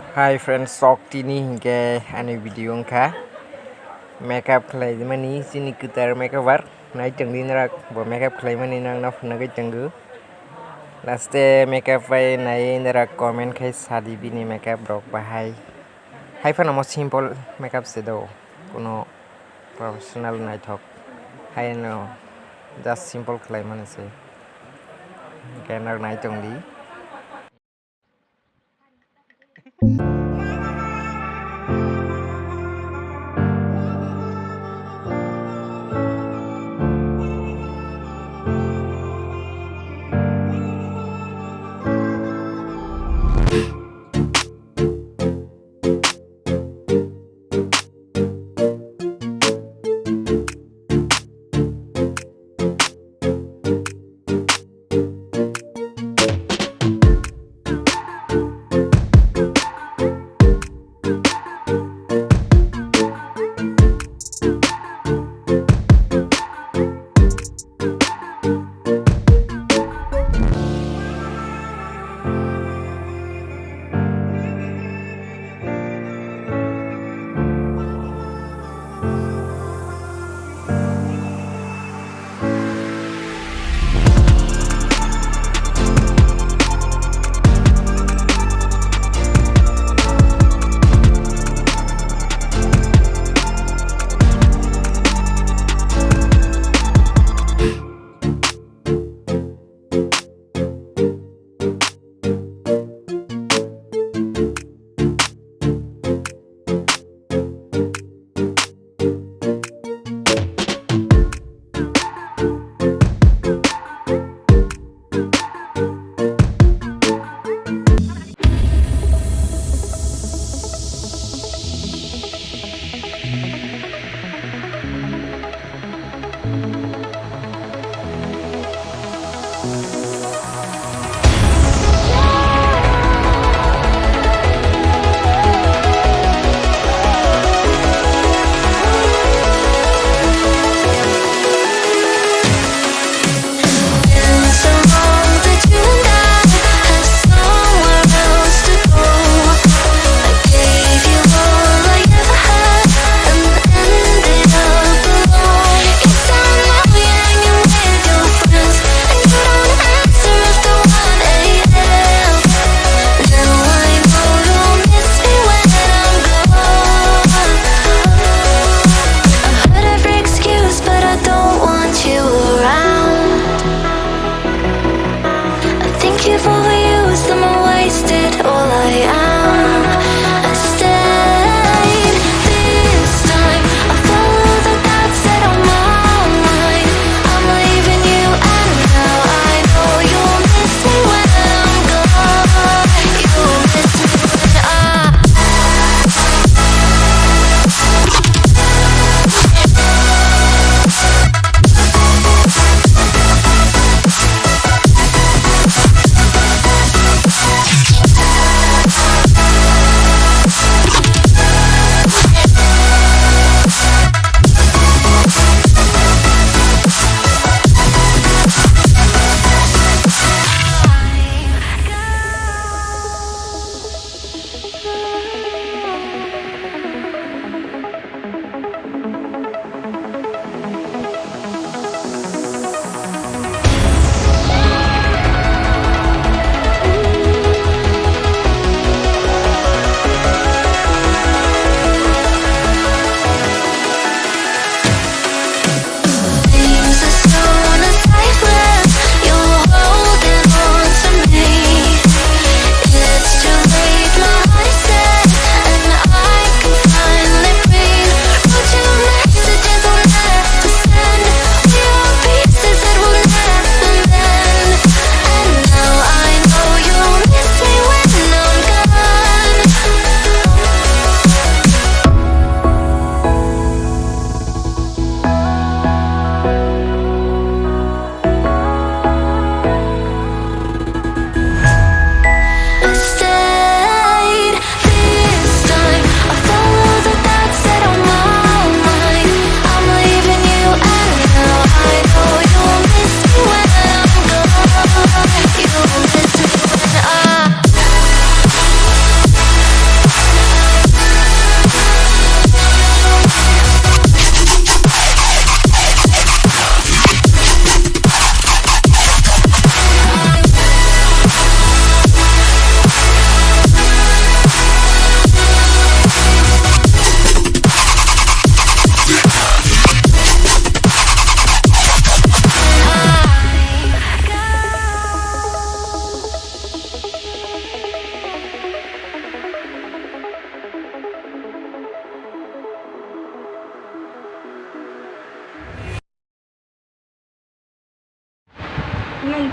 Hi friends, sok tini hingga ane video ka makeup khlai mani sini kutar makeup war nai changdi narak bo makeup khlai mani nang na phuna gai changu laste makeup bai nai narak comment khai sadi bini makeup rok bahai hai phana mo simple makeup se do kono professional nai thok hai no just simple khlai mani se kenar nai changdi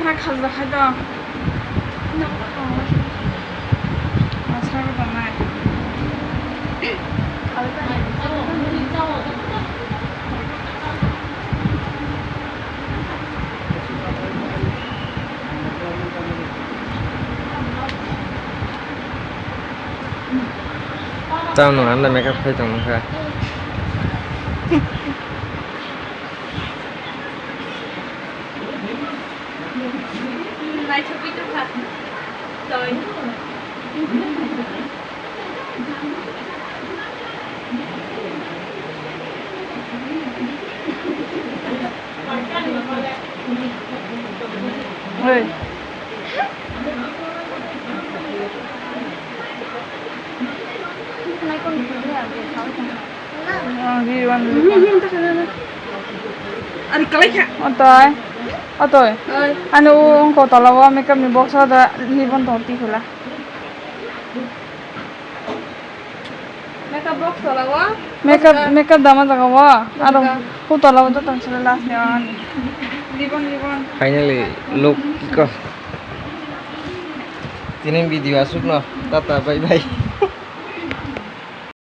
ha khalba khado no khawa asar banai tao nói là make up hay chẳng phải này chụp video thật rồi ơi nay con cứ làm việc thôi đi ăn anh cái khác ở tôi anh uống có tao lao make up ni box ada ribbon thoti khula makeup box lawa makeup dama jaga wa aro ko tao lao to tan sala last ne ribbon finally look ko tinin video asuk no tata bye bye